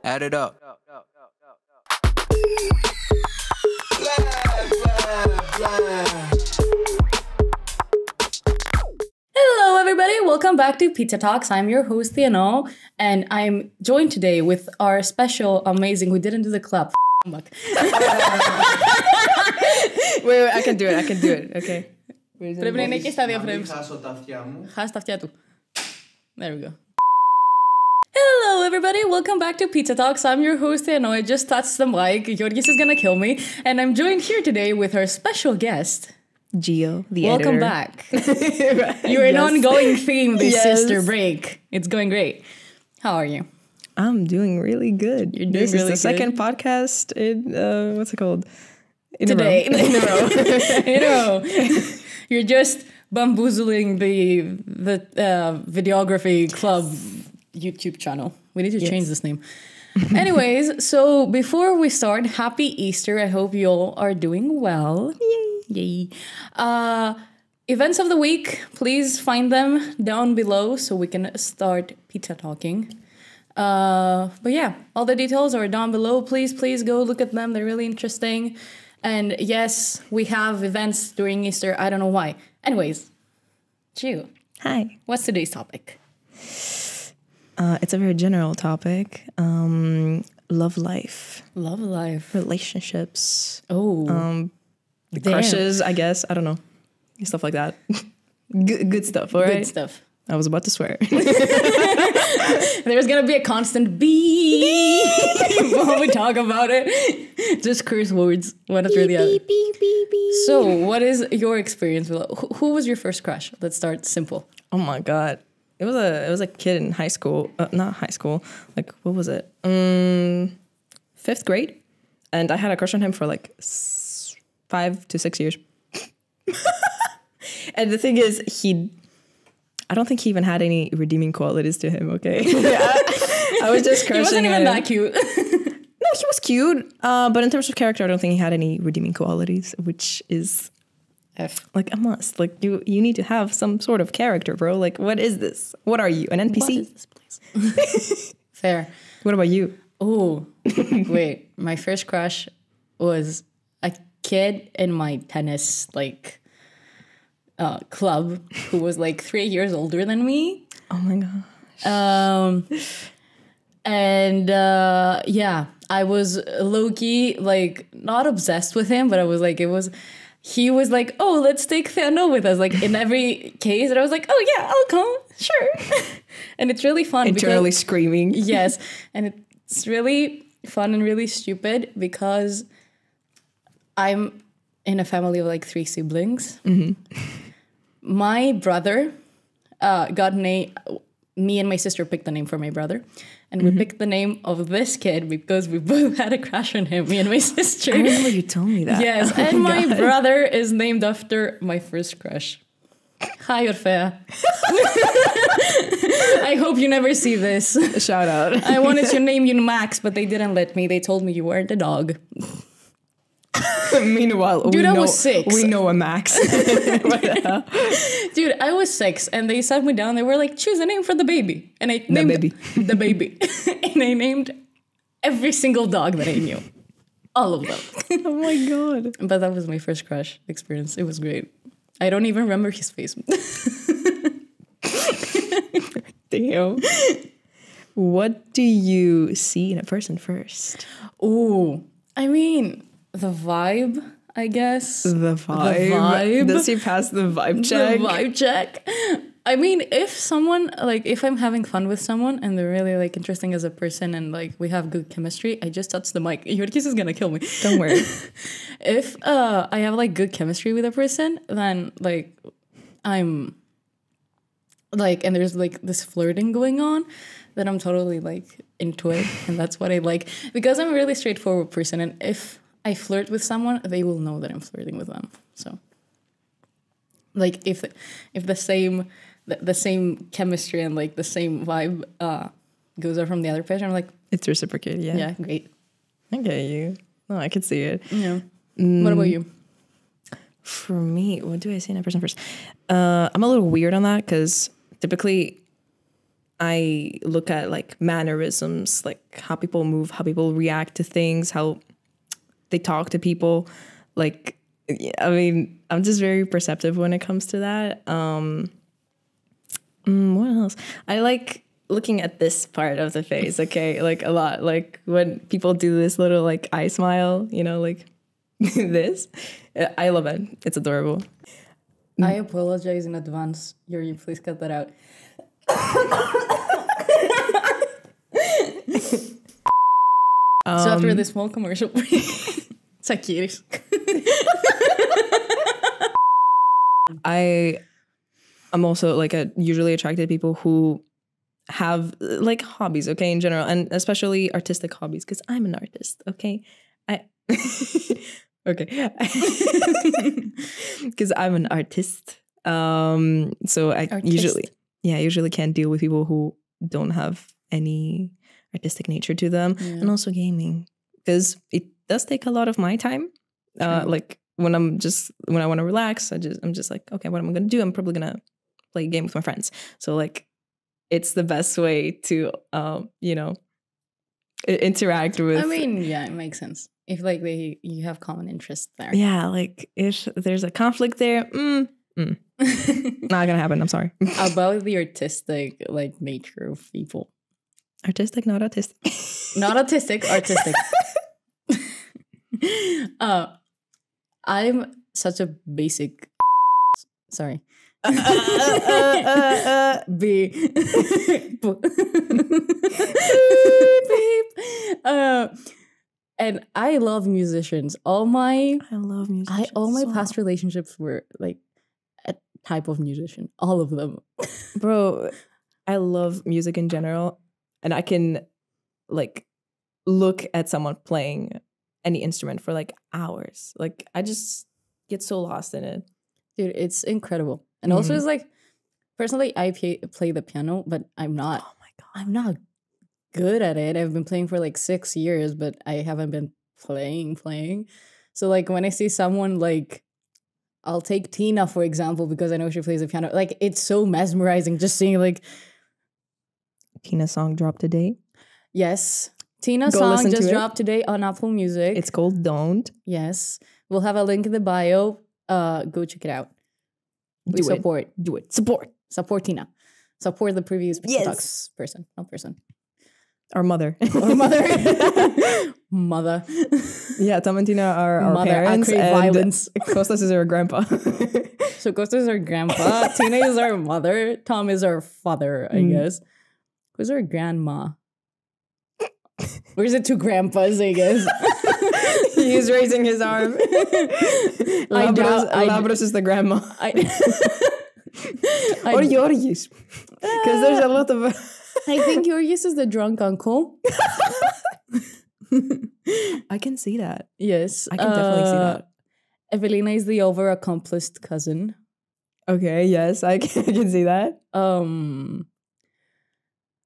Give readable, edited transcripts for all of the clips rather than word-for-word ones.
Add it up. Hello, everybody. Welcome back to PizzaTalks. I'm your host, Theano, and I'm joined today with our special, amazing, we didn't do the clap. Wait, I can do it, okay. Πρέπει να είναι και στα δύο frames. Χάσω τα αυτιά μου. Χάσει τα αυτιά του. There we go. Hello, everybody. Welcome back to PizzaTalks. I'm your host, Theano. I just touched the mic. Georgis is gonna kill me. And I'm joined here today with our special guest, Gio, the Welcome editor. back. You're an ongoing theme this sister break. It's going great. How are you? I'm doing really good. You're doing this really is the second podcast in what's it called? In a row. In a row. You're just bamboozling the Videography Club YouTube channel. We need to change this name. Anyways, so before we start, happy Easter. I hope you all are doing well. Yay. Events of the week, please find them down below so we can start pizza talking. But yeah, all the details are down below. Please go look at them. They're really interesting. And yes, we have events during Easter. I don't know why. Anyways, Gio. Hi. What's today's topic? It's a very general topic. Love life. Love life. Relationships. Oh. Crushes, I guess. I don't know. Stuff like that. Good stuff, all right? Good stuff. I was about to swear. There's gonna be a constant beep while we talk about it. Just curse words, one after the other. So, what is your experience with who was your first crush? Let's start simple. Oh my god. It was a kid in high school. Not high school. Like, what was it? 5th grade. And I had a crush on him for like 5 to 6 years. And the thing is, I don't think he even had any redeeming qualities to him, okay? I was just crushing him. He wasn't even that cute. No, he was cute. But in terms of character, I don't think he had any redeeming qualities, which is like a must. Like, you need to have some sort of character, bro. Like, what is this? What are you, an NPC? What is this place? Fair. What about you? Oh, wait. My first crush was a kid in my tennis, club who was like 3 years older than me. Oh my gosh. Yeah, I was low-key, like, not obsessed with him, but I was like, he was like, oh, let's take Theano with us, like, in every case. And I was like, oh yeah, I'll come, sure. And it's really fun. Internally screaming. Yes, and it's really fun and really stupid because I'm in a family of like 3 siblings. Mm-hmm. My brother me and my sister picked the name for my brother. And we picked the name of this kid because we both had a crush on him, me and my sister. I remember you told me that. Yes, and my brother is named after my first crush. Hi, Orfea. I hope you never see this. Shout out. I wanted to name you Max, but they didn't let me. They told me you weren't a dog. Meanwhile, dude, I was 6. We know a Max. What the hell? Dude, I was 6, and they sat me down. They were like, choose a name for the baby. And I named the baby. And I named every single dog that I knew. All of them. Oh my god. But that was my first crush experience. It was great. I don't even remember his face. Damn. What do you see in a person first? Oh, I mean, the vibe, I guess. The vibe. Does he pass the vibe check? The vibe check. I mean, if I'm having fun with someone and they're really like interesting as a person and like we have good chemistry, I just touch the mic. Yorkis is gonna kill me. Don't worry. If I have like good chemistry with a person, then like I'm like, and there's like this flirting going on, then I'm totally like into it, and that's what I like because I'm a really straightforward person, and if I flirt with someone, they will know that I'm flirting with them. So, like, if the same chemistry and like the same vibe goes out from the other person, I'm like, it's reciprocated. Yeah. Yeah, great. I get you. No, I could see it. Yeah. What about you? For me, what do I see in a person first? I'm a little weird on that because typically I look at like mannerisms, like how people move, how people react to things, how they talk to people. Like, I mean, I'm just very perceptive when it comes to that. What else? I like looking at this part of the face, okay? Like a lot. Like when people do this little like eye smile, you know, like this. I love it. It's adorable. I apologize in advance. Yuri, please cut that out. So after this small commercial break, Sakiris. I'm also like usually attracted to people who have like hobbies, okay, in general, and especially artistic hobbies, because I'm an artist, okay? Okay. Because I'm an artist. So I usually can't deal with people who don't have any artistic nature to them. Yeah. And also gaming, because it does take a lot of my time. Like when I want to relax, I'm just like, okay, what am I going to do? I'm probably going to play a game with my friends. So like, it's the best way to, interact with. I mean, yeah, it makes sense. If like you have common interests there. Yeah, like if there's a conflict there, not gonna happen. I'm sorry. About the artistic like nature of people. Artistic, not autistic. Not autistic, artistic. I'm such a basic. Sorry. And I love musicians. All my past relationships were like a type of musician. All of them. Bro, I love music in general. And I can like look at someone playing any instrument for like hours. Like I just get so lost in it. Dude, it's incredible. And also it's like, personally, I play the piano, but I'm not. Oh my God. I'm not good at it. I've been playing for like 6 years, but I haven't been playing. So like when I see someone like, I'll take Tina, for example, because I know she plays the piano. Like it's so mesmerizing just seeing like. Tina's song dropped today. Yes. Tina's song just dropped today on Apple Music. It's called Don't. Yes. We'll have a link in the bio. Go check it out. We support. Do it. Support Tina. Support the previous PizzaTalks person. Not person. Our mother. Mother. Yeah, Tom and Tina are our parents. And violence. Kostas is our grandpa. So Kostas is our grandpa. Tina is our mother. Tom is our father, I guess. Who's our grandma? Or is it two grandpas, I guess? He's raising his arm. Labros is the grandma. Or Georgis. Because there's a lot of... I think Georgis is the drunk uncle. I can see that. Yes. I can definitely see that. Evelina is the over-accomplished cousin. Okay, yes, I can see that.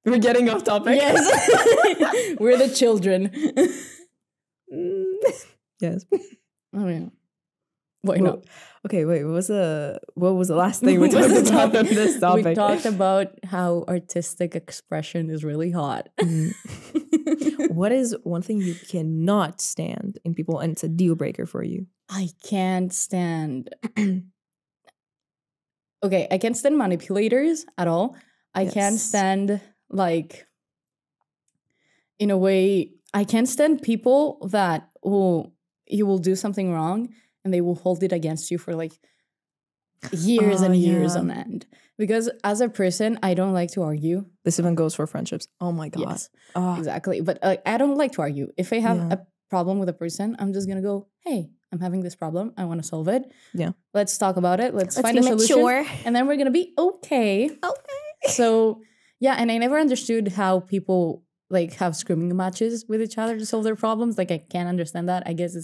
We're getting off topic. Yes. We're the children. Yes. Oh yeah. Why not? Okay, wait. What was the last thing we talked about on this topic? We talked about how artistic expression is really hot. What is one thing you cannot stand in people, and it's a deal breaker for you? I can't stand. Okay, I can't stand manipulators at all. I can't stand like. In a way, I can't stand people that you will do something wrong and they will hold it against you for like years and years on end. Because as a person, I don't like to argue. This even goes for friendships. Oh my God. Yes, exactly. But I don't like to argue. If I have a problem with a person, I'm just going to go, hey, I'm having this problem. I want to solve it. Yeah. Let's talk about it. Let's find a solution. And then we're going to be okay. Okay. So, yeah. And I never understood how people like have screaming matches with each other to solve their problems. Like I can't understand that. I guess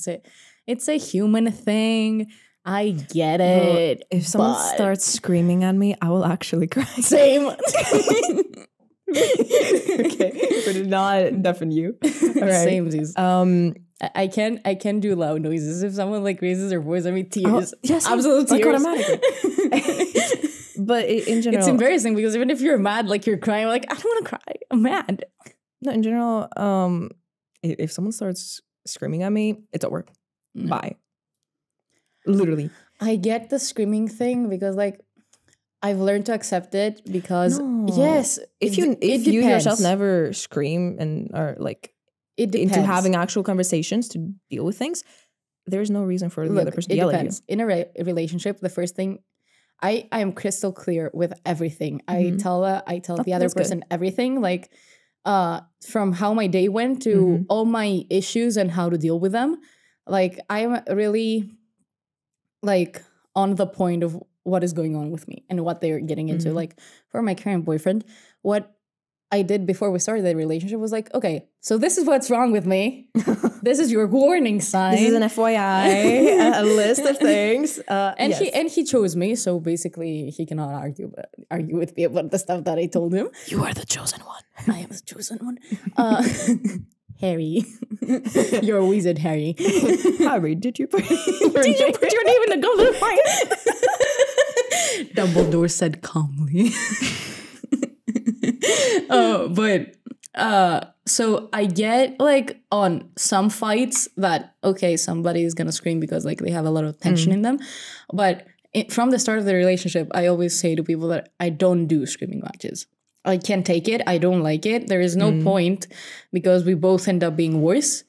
it's a human thing. I get it. Well, if someone starts screaming at me, I will actually cry. Same. Okay, but not deafen you. All right. Same. I can do loud noises if someone like raises their voice. I mean, tears. Yes, absolute tears. Like automatically. But in general, it's embarrassing because even if you're mad, like you're crying, like I don't want to cry, I'm mad. No, in general, if someone starts screaming at me, it's over. No. Bye. Literally. I get the screaming thing because like I've learned to accept it because yes, if you yourself never scream and are like into having actual conversations to deal with things, there's no reason for the other person to yell at you. In a relationship, the first thing I am crystal clear with everything. I tell the other person everything, like from how my day went to all my issues and how to deal with them. Like I'm really like on the point of what is going on with me and what they're getting into. Like for my current boyfriend, what I did before we started the relationship was like, okay, so this is what's wrong with me. This is your warning sign. This is an FYI, a list of things. And he chose me, so basically he cannot argue with me about the stuff that I told him. You are the chosen one. I am the chosen one. Harry. You're a wizard, Harry. Harry, did you put your name in the goblet of fire? Dumbledore said calmly. So I get like on some fights that, okay, somebody is going to scream because like they have a lot of tension in them. But from the start of the relationship, I always say to people that I don't do screaming matches. I can't take it. I don't like it. There is no point because we both end up being worse.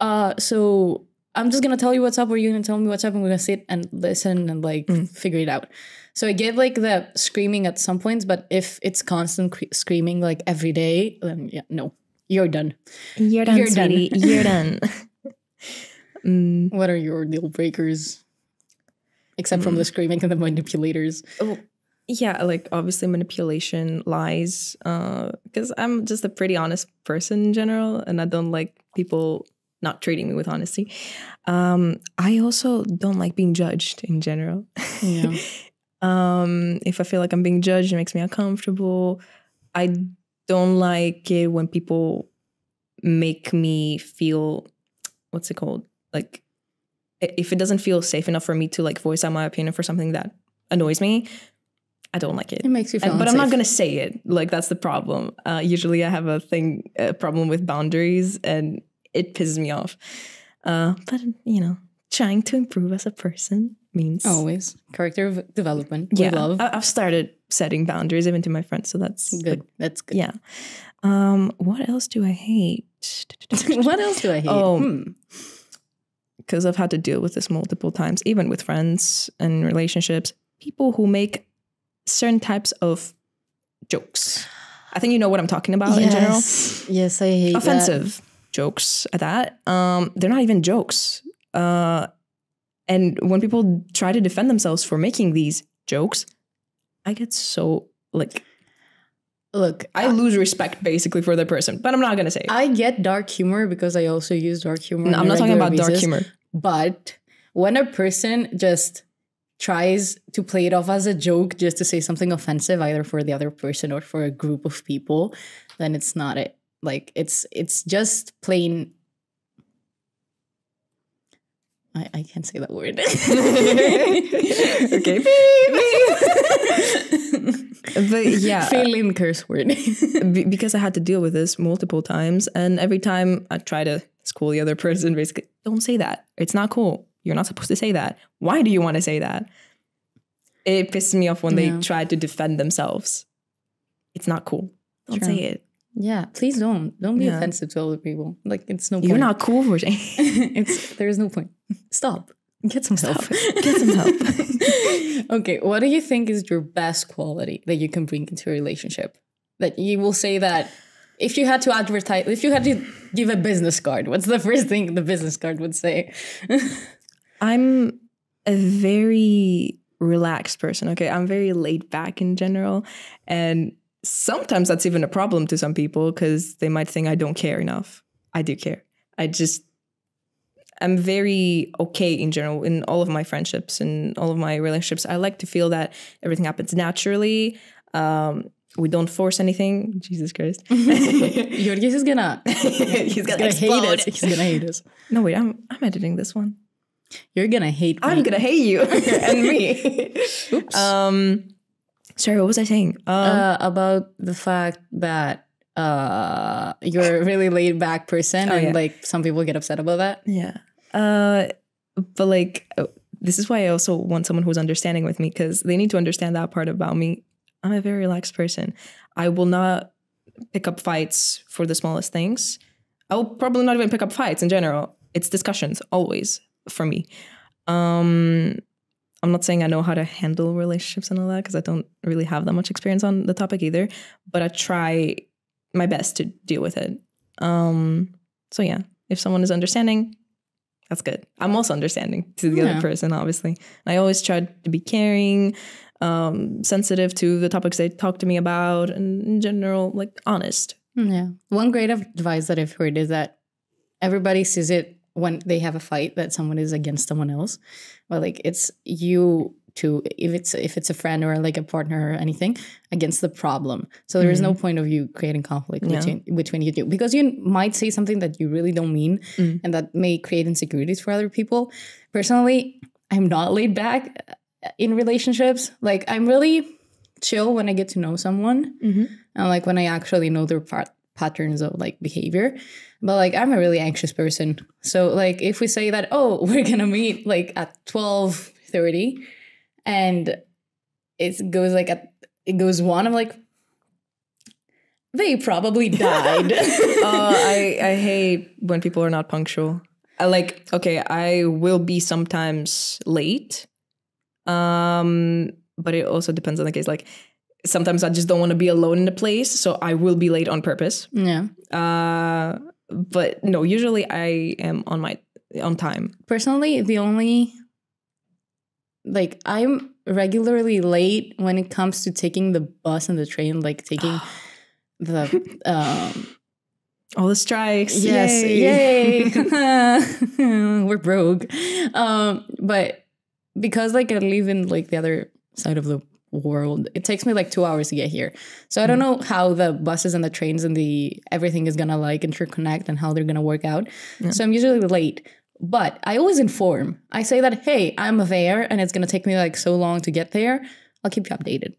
So I'm just going to tell you what's up or you're going to tell me what's up and we're going to sit and listen and like figure it out. So I get like the screaming at some points, but if it's constant screaming like every day, then yeah, no, you're done. You're done, sweetie. You're done. What are your deal breakers? Except from the screaming and the manipulators. Oh, yeah, like obviously manipulation, lies, because I'm just a pretty honest person in general, and I don't like people not treating me with honesty. I also don't like being judged in general. Yeah. If I feel like I'm being judged, it makes me uncomfortable. I don't like it when people make me feel, what's it called? Like, if it doesn't feel safe enough for me to like voice out my opinion for something that annoys me, I don't like it. It makes you feel unsafe. But I'm not going to say it. Like, that's the problem. Usually I have a problem with boundaries and it pisses me off. But, you know, trying to improve as a person means... Always. Character development. Yeah. Love. I've started setting boundaries even to my friends, so that's... Good. That's good. Yeah. What else do I hate? What else do I hate? Because I've had to deal with this multiple times, even with friends and relationships. People who make certain types of jokes. I think you know what I'm talking about in general. Yes, I hate offensive jokes at that. They're not even jokes. And when people try to defend themselves for making these jokes, I get so like... Look, I lose respect basically for the person, but I'm not going to say it. I get dark humor because I also use dark humor. No, I'm not talking about dark humor. But when a person just tries to play it off as a joke just to say something offensive, either for the other person or for a group of people, then it's not it. Like, it's just plain... I can't say that word. Okay. But yeah. Failing curse word. Because I had to deal with this multiple times. And every time I try to school the other person, basically, don't say that. It's not cool. You're not supposed to say that. Why do you want to say that? It pisses me off when they try to defend themselves. It's not cool. Don't say it. Yeah, please don't. Don't be offensive to other people. Like, it's no point. You're not cool for it. There's no point. Stop. Get some help. Get some help. Okay, what do you think is your best quality that you can bring into a relationship? That you will say that if you had to advertise, if you had to give a business card, what's the first thing the business card would say? I'm a very relaxed person, okay? I'm very laid back in general. And sometimes that's even a problem to some people because they might think I don't care enough. I do care. I'm very okay in general in all of my friendships and all of my relationships. I like to feel that everything happens naturally. We don't force anything. Jesus Christ. Jorgis is gonna he's gonna hate us. He's gonna hate us. No, wait, I'm editing this one. You're gonna hate me. I'm gonna hate you and me. Oops. Sorry, what was I saying? About the fact that you're a really laid back person, and like some people get upset about that. Yeah. But like, this is why I also want someone who's understanding with me, because they need to understand that part about me. I'm a very relaxed person. I will not pick up fights for the smallest things. I will probably not even pick up fights in general. It's discussions always for me. I'm not saying I know how to handle relationships and all that, because I don't really have that much experience on the topic either, but I try my best to deal with it. So yeah, if someone is understanding, that's good. I'm also understanding to the other person, obviously. And I always try to be caring, sensitive to the topics they talk to me about, and in general, like honest. Yeah. One great advice that I've heard is that everybody sees it when they have a fight that someone is against someone else. But like it's you two, if it's a friend or like a partner or anything, against the problem. So there is no point of you creating conflict between you two, because you might say something that you really don't mean and that may create insecurities for other people. Personally, I'm not laid back in relationships. Like I'm really chill when I get to know someone and like when I actually know their patterns of like behavior. But like I'm a really anxious person. So like if we say that, oh, we're gonna meet like at 12:30 and it goes 1, I'm like, they probably died. I hate when people are not punctual. I will be sometimes late. But it also depends on the case. Like sometimes I just don't want to be alone in a place, so I will be late on purpose. Yeah. But no, usually I am on time. Personally, I'm regularly late when it comes to taking the bus and the train, like taking the all the strikes. Yes, yay. We're broke. But because like I live in like the other side of the world, it takes me like 2 hours to get here. So I don't know how the buses and the trains and everything is gonna like interconnect and how they're gonna work out. Yeah. So I'm usually late. But I always inform. I say that, hey, I'm there and it's going to take me like so long to get there. I'll keep you updated.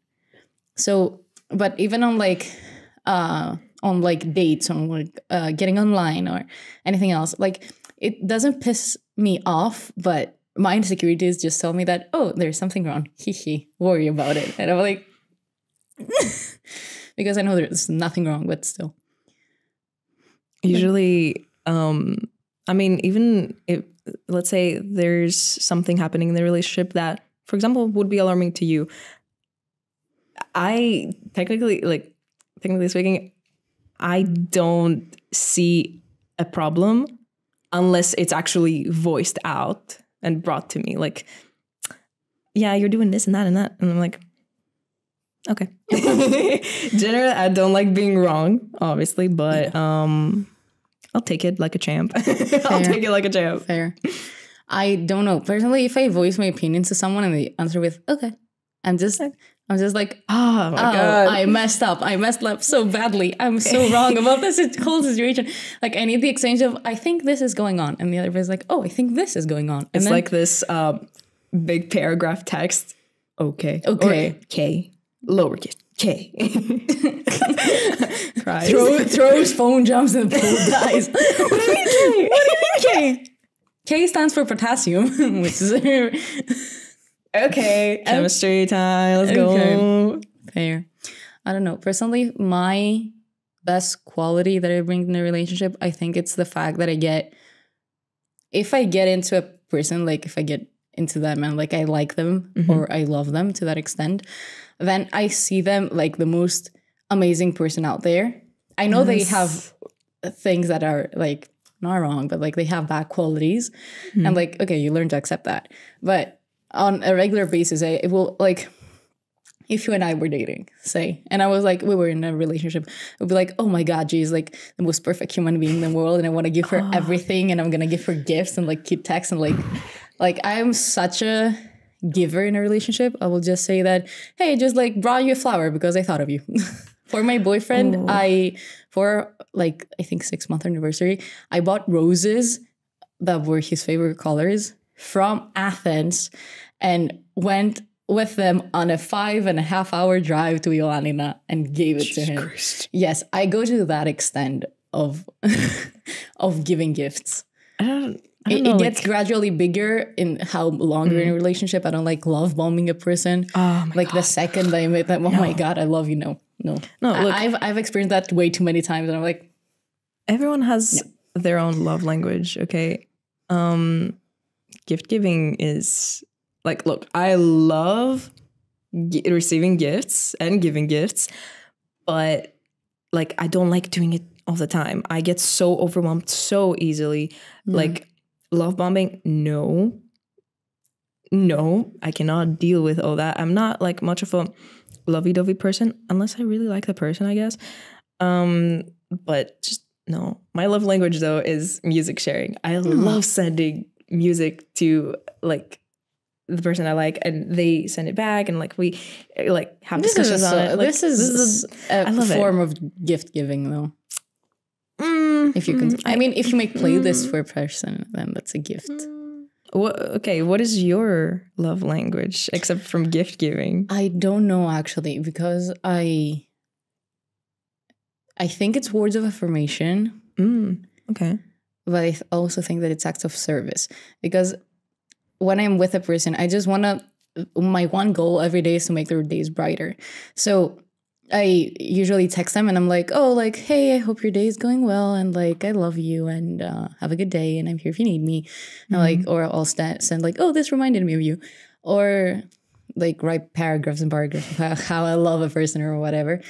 So, but even on dates, on like getting online or anything else, like it doesn't piss me off, but my insecurities just tell me that, oh, there's something wrong. Worry about it. And I'm like, because I know there's nothing wrong, but still. Usually, I mean, even if, let's say there's something happening in the relationship that, for example, would be alarming to you. Technically speaking, I don't see a problem unless it's actually voiced out and brought to me. Like, yeah, you're doing this and that and that. And I'm like, okay. Generally, I don't like being wrong, obviously, but I'll take it like a champ. I'll take it like a champ. Fair. I don't know. Personally, if I voice my opinions to someone and they answer with, okay, I'm just like, oh my God. I messed up so badly. I'm so wrong about this whole situation. Like I need the exchange of, I think this is going on. And the other person's like, oh, I think this is going on. And it's then, like this big paragraph text. Okay. Or K. Lowercase. K. Throws phone, jumps in the pool, dies. What do you mean K? What do you mean K? K stands for potassium, which is okay. Chemistry time. Let's go. Fair. I don't know. Personally, my best quality that I bring in a relationship, I think it's the fact that if I get into a person, like if I get into them and like I like them or I love them to that extent, then I see them like the most amazing person out there. I know they have things that are like not wrong, but like they have bad qualities. And like, okay, you learn to accept that. But on a regular basis, it will like, if you and I were dating, say, and I was like, we were in a relationship, it would be like, oh my God, she's like the most perfect human being in the world. And I want to give her everything and I'm going to give her gifts and like keep texts and like I'm such a giver in a relationship. I will just say that, hey, just like brought you a flower because I thought of you. For my boyfriend, for like, I think 6-month anniversary, I bought roses that were his favorite colors from Athens and went with them on a 5.5 hour drive to Giolena and gave it to him. Christ. Yes, I go to that extent of of giving gifts. I don't It know, gets gradually bigger in how long you're in a relationship. I don't like love bombing a person. Oh my like God. the second I meet them, oh my God, I love you. No. Look, I've experienced that way too many times, and I'm like, everyone has their own love language. Okay, gift giving is like, look, I love receiving gifts and giving gifts, but like I don't like doing it all the time. I get so overwhelmed so easily. Like love bombing, no, I cannot deal with all that. I'm not like much of a lovey-dovey person unless I really like the person, I guess. But just no. My love language though is music sharing. I love sending music to like the person I like, and they send it back, and like we like have discussions on it. Like, this is a form of gift giving though. If you can, I mean, if you make playlists for a person, then that's a gift. What is your love language except from gift giving? I don't know actually, because I think it's words of affirmation. Okay. But I also think that it's acts of service, because when I'm with a person, I just want to, my one goal every day is to make their days brighter. So I usually text them and I'm like, oh, like, hey, I hope your day is going well, and like, I love you, and have a good day, and I'm here if you need me. And like, or I'll send like, oh, this reminded me of you, or like write paragraphs and paragraphs about how I love a person or whatever.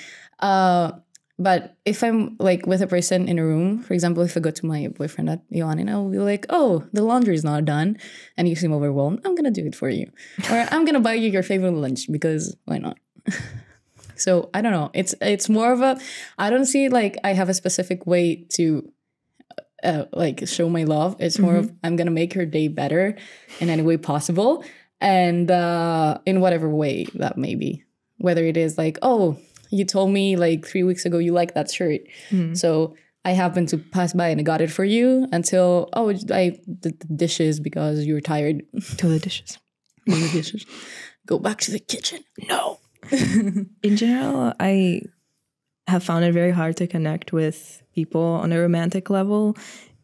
But if I'm like with a person in a room, for example, if I go to my boyfriend at Giolena, I'll be like, oh, the laundry is not done and you seem overwhelmed, I'm going to do it for you. Or I'm going to buy you your favorite lunch because why not? So I don't know. It's more of a, I don't see like I have a specific way to like show my love. It's more of, I'm going to make her day better in any way possible. And in whatever way that may be, whether it is like, oh, you told me like 3 weeks ago you like that shirt. So I happened to pass by and I got it for you until, oh, I did the dishes because you were tired. Do the dishes. Do the dishes. Go back to the kitchen. No. In general, I have found it very hard to connect with people on a romantic level.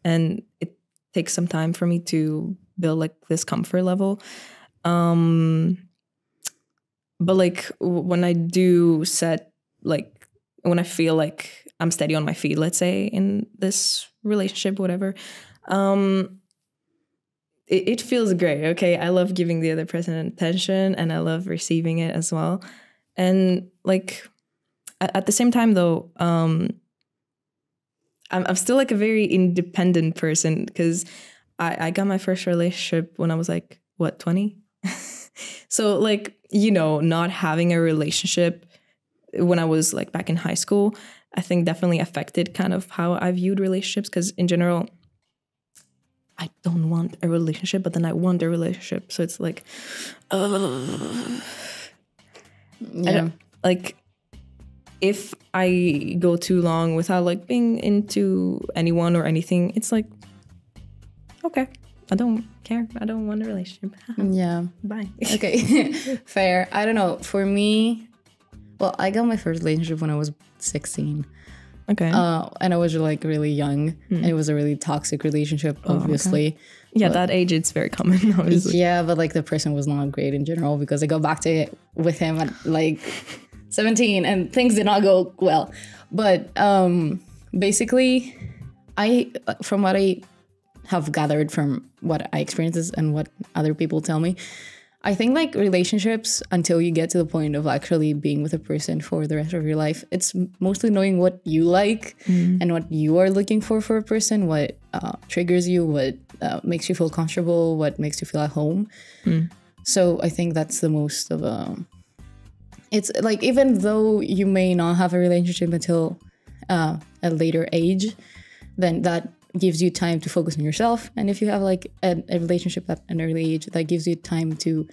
And it takes some time for me to build like this comfort level. But like when I do set, like when I feel like I'm steady on my feet, let's say in this relationship, whatever, it feels great. Okay, I love giving the other person attention and I love receiving it as well. And like at the same time though, I'm still like a very independent person, because I got my first relationship when I was like, what, 20? So like, you know, not having a relationship when I was like back in high school, I think definitely affected kind of how I viewed relationships, because in general, I don't want a relationship, but then I want a relationship. So it's like, yeah. Like if I go too long without like being into anyone or anything, it's like, okay, I don't care. I don't want a relationship. Yeah. Bye. Okay. Fair. I don't know. For me, well, I got my first relationship when I was 16. Okay. And I was like really young, and it was a really toxic relationship, obviously. Okay. Yeah, that age, it's very common, obviously. Yeah, but like the person was not great in general, because I got back to it with him at like 17 and things did not go well. But basically, from what I have gathered from what I experienced and what other people tell me, I think like relationships, until you get to the point of actually being with a person for the rest of your life, it's mostly knowing what you like and what you are looking for a person, what triggers you, what makes you feel comfortable, what makes you feel at home. So I think that's the most of it's like, even though you may not have a relationship until a later age, then that gives you time to focus on yourself. And if you have like a relationship at an early age, that gives you time to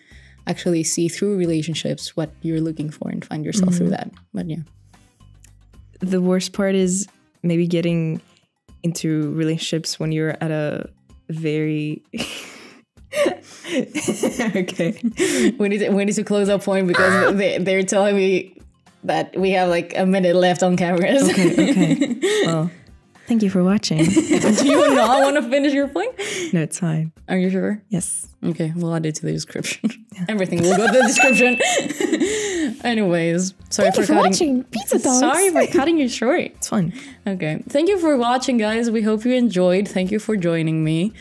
actually see through relationships what you're looking for and find yourself through that. But yeah. The worst part is maybe getting into relationships when you're at a very Okay. We need to close our point because they're telling me that we have like a minute left on cameras. Okay. Well, thank you for watching. Do you not want to finish your point? No, it's fine. Are you sure? Yes. Okay, we'll add it to the description. Yeah. Everything will go to the description. Anyways, sorry for watching. PizzaTalks. Sorry for cutting you short. It's fun. Okay, thank you for watching, guys. We hope you enjoyed. Thank you for joining me.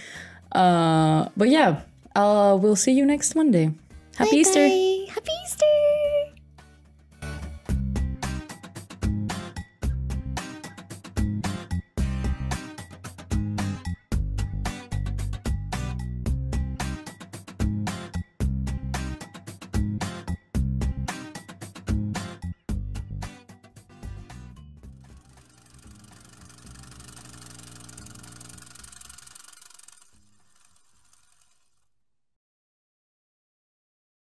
But yeah, we'll see you next Monday. Happy Easter.